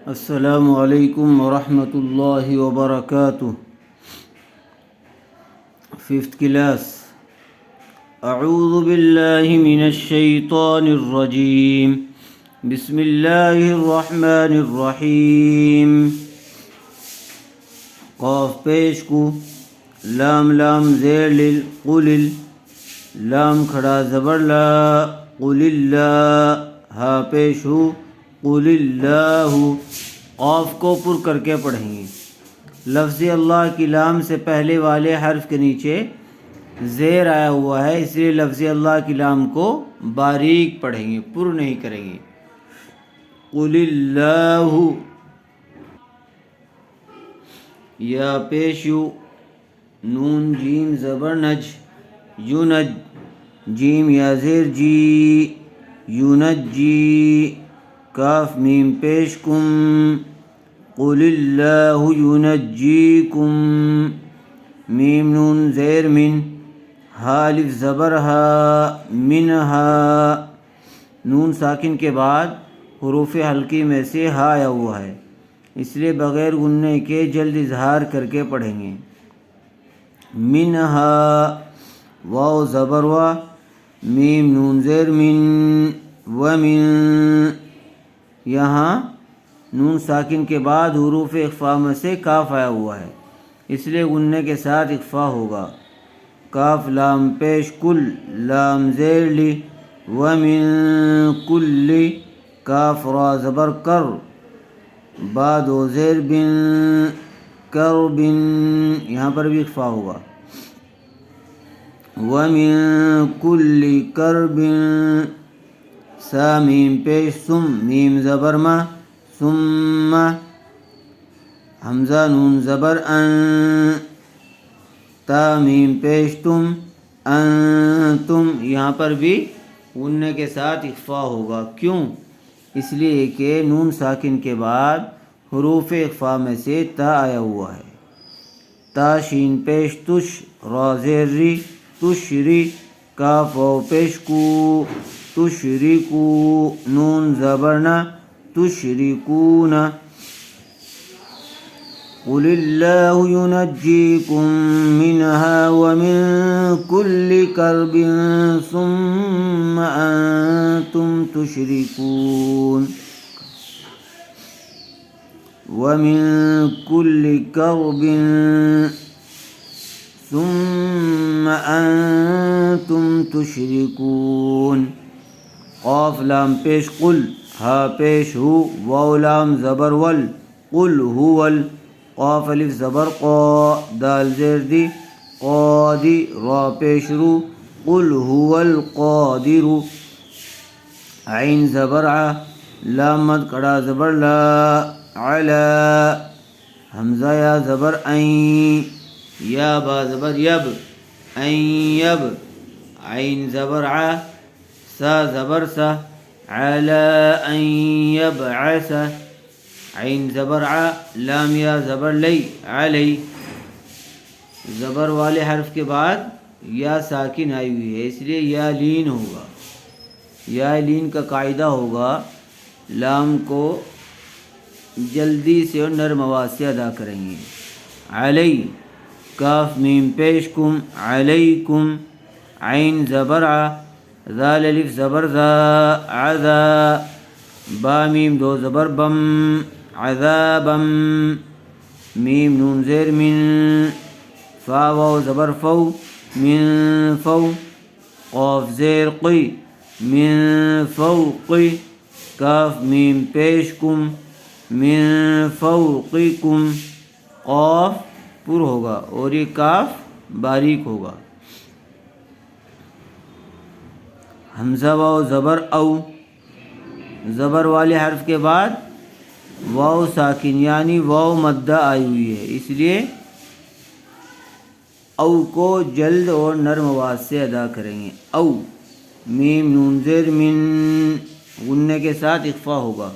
السلام علیکم ورحمۃ اللہ وبرکاتہ۔ Fifth class. اعوذ باللہ من الشیطان الرجیم، بسم اللہ الرحمن الرحیم۔ قاف پیش کو، لام لام زیر لل، قل، لام کھڑا زبر لا، قل اللہ، ہا پیش ہو، قل اللہ۔ قاف کو پر کر کے پڑھیں گے۔ لفظ اللہ کی لام سے پہلے والے حرف کے نیچے زیر آیا ہوا ہے، اس لیے لفظ اللہ کی لام کو باریک پڑھیں گے، پر نہیں کریں گے۔ قل اللہ، یا پیش یو، نون جیم زبر نج، یونج، جیم یا زیر جی، یونجی، کاف میم پیش کم، قل اللہ ینجیکم، میم نون زیر من، ہا الف زبر ہا، منہا، نون ساکن کے بعد حروف حلقی میں سے ہا آیا ہوا ہے، اس لیے بغیر گننے کے جلد اظہار کر کے پڑھیں گے۔ منہا، واو زبر وا، میم نون زیر من، ومن، یہاں نون ساکن کے بعد حروف اخفاء میں سے کاف آیا ہوا ہے، اس لیے غنّے کے ساتھ اخفاء ہوگا۔ کاف لام پیش کل، لام زیر لی، ومن کل، کاف را زبر کر، با دو زیر بن، کر بن، یہاں پر بھی اخفاء ہوگا۔ ومن کل کرب، سا میم پیش سم، میم زبر ما، ثم، حمزہ نون زبر ان، تا میم پیش تم، انتم، یہاں پر بھی غنّے کے ساتھ اخفاء ہوگا۔ کیوں؟ اس لیے کہ نون ساکن کے بعد حروف اخفاء میں سے تا آیا ہوا ہے۔ تا شین پیش تش، را زیر ری، تشری، کاف واو پیش کو، تشریکو، نون زبر نا، تشریکون۔ قل اللہ ینجیکم منہا ومن کل کرب ثم انتم تشرکون۔ ومن کل کرب ثم انتم تشرکون۔ قاف لام پیش قل، ہا پیش ہو، واو لام زبر ول، قل ہول، قاف الف زبر قا، دال زیر دی، قادی، را پیش رو، قل هو القادر، عین زبر ع، لام مد کڑا زبر لا، علا، حمزہ یا زبر این، یا با زبر یب، این یب، عین زبر ع، سا زبر سا، علا ان یبعث، عین زبر ع، لام یا زبر لی، علی، زبر والے حرف کے بعد یا ساکن آئی ہوئی ہے، اس لیے یا لین ہوگا۔ یا لین کا قاعدہ ہوگا، لام کو جلدی سے اور نرم آواز سے ادا کریں گے۔ علی، کاف میم پیش کم، علیکم، عین زبر ع، ذال الف زبر ذا، عذا، با میم دو زبر بم، عذابم، میم نون زیر من، فا واو زبر فو، من فو، قاف زیر قی، من فوقی، کاف میم پیش کم، من فوقکم، قاف پر ہوگا اور یہ کاف باریک ہوگا۔ حمزہ واو زبر او، زبر والے حرف کے بعد واو ساکن یعنی واو مدہ آئی ہوئی ہے، اس لیے او کو جلد اور نرم آواز سے ادا کریں گے۔ او، میم نون زیر من، غنّے کے ساتھ اخفاء ہوگا،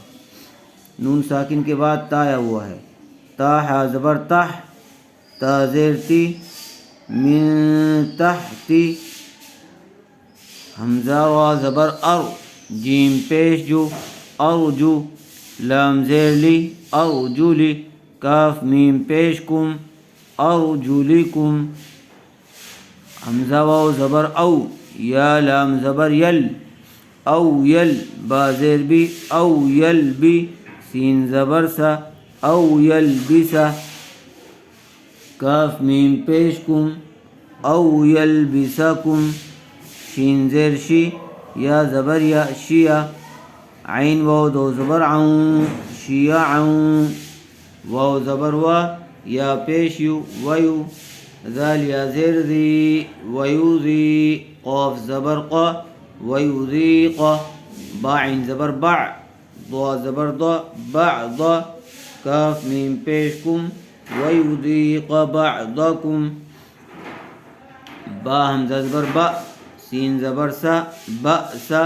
نون ساکن کے بعد تا آیا ہوا ہے۔ تا ہا زبر تح، تا زیر تی، من تحتی، حمزہ وا زبر ار، جیم پیش جو، ارجو، لام زیر لی ارجلی کاف میم پیش کم ارجلکم حمزہ واو زبر او یا لام زبر یل او یل با زیر بی او یل بی سین زبر سا او یل بسا کاف میم پیش کم او یل بسکم شین زیر شی یا زبر یا شیا عین واو دو زبر عون شیعون واو زبر وا یا پیش یو ویو ذال یا زیر ذی ویوذی قاف زبر قا ویذیق با عین زبر بع ضا زبر ضا بعض کاف میم پیش کم ویذیق بعضکم با حمزہ زبر با سین زبر سا بأسا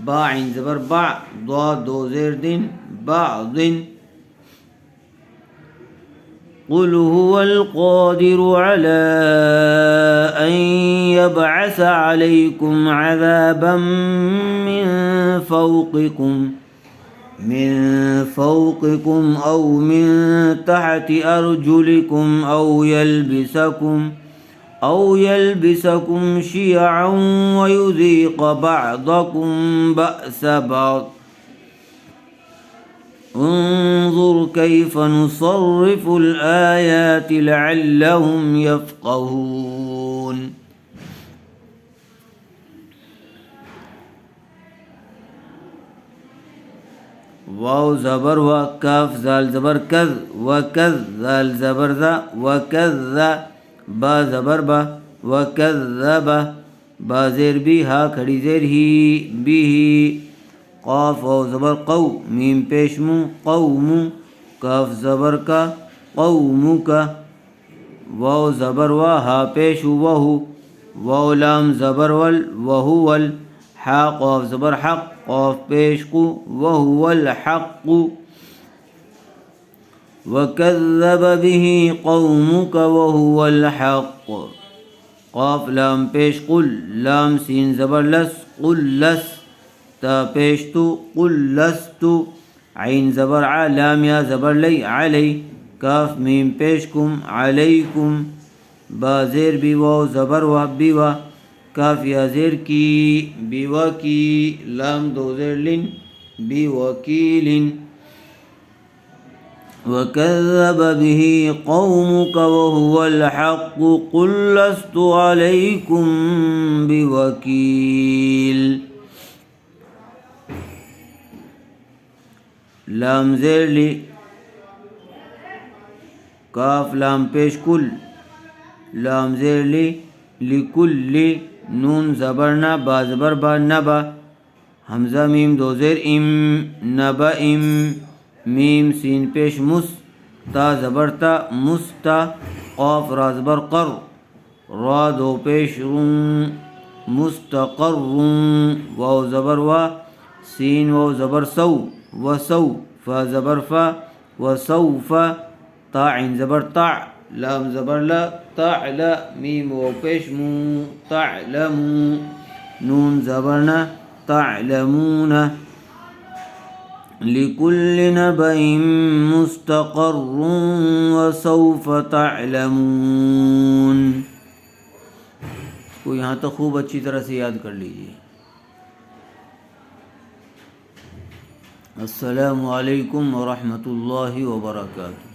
با عین زبر با ضا دو زیر دن بعض قل هو القادر على أن يبعث عليكم عذابا من فوقكم أو من تحت أرجلكم أو يلبسكم شيعا ويذيق بعضكم بأس بعض انظر كيف نصرف الآيات لعلهم يفقهون واو زبر و کاف زال زبر کذ و کذ زال زبر ذا و کذ با زبر با و کذب با زیر بی ہا کھڑی زیر ہی بی ہی قاف واو زبر قو میم پیش مو قوم کاف زبر کا قوم کا واو زبر وا ہا پیش وہو واو لام زبر ول وہو ول حا قاف زبر حق قاف پیش قو وہو الحق وکذب به قومک وہو الحق قاف لام پیش قل لام سین زبر لس قل لس تا پیش تو قل لستو عین زبر ع لام یا زبر لی علی کاف میم پیش کم علیکم با زیر بی واو زبر و بی و کاف یا زیر کی بی و کی لام دو زیر لن بی وکیل وکذب به قومک وهو الحق قل لست علیکم بوکیل لام زیر لی کاف لام پیش کل لام زیر لی لکل نون زبرنا با زبر با نبا حمزہ میم دو زیر ام نبا ام میم سین پیش مس تا زبر تا مستا قاف را زبر قر را دو پیش رون مستقر واو زبر وا سین واو زبر سو وسو فا زبر فا وسوف تا عین زبر تا لام زبر لا تعلا میم واو پیش مو تعلمو نون زبرنا تعلمون لكل نبأ مستقر وسوف تعلمون کو یہاں تک خوب اچھی طرح سے یاد کر لیجیے. السلام علیکم ورحمۃ اللہ وبرکاتہ.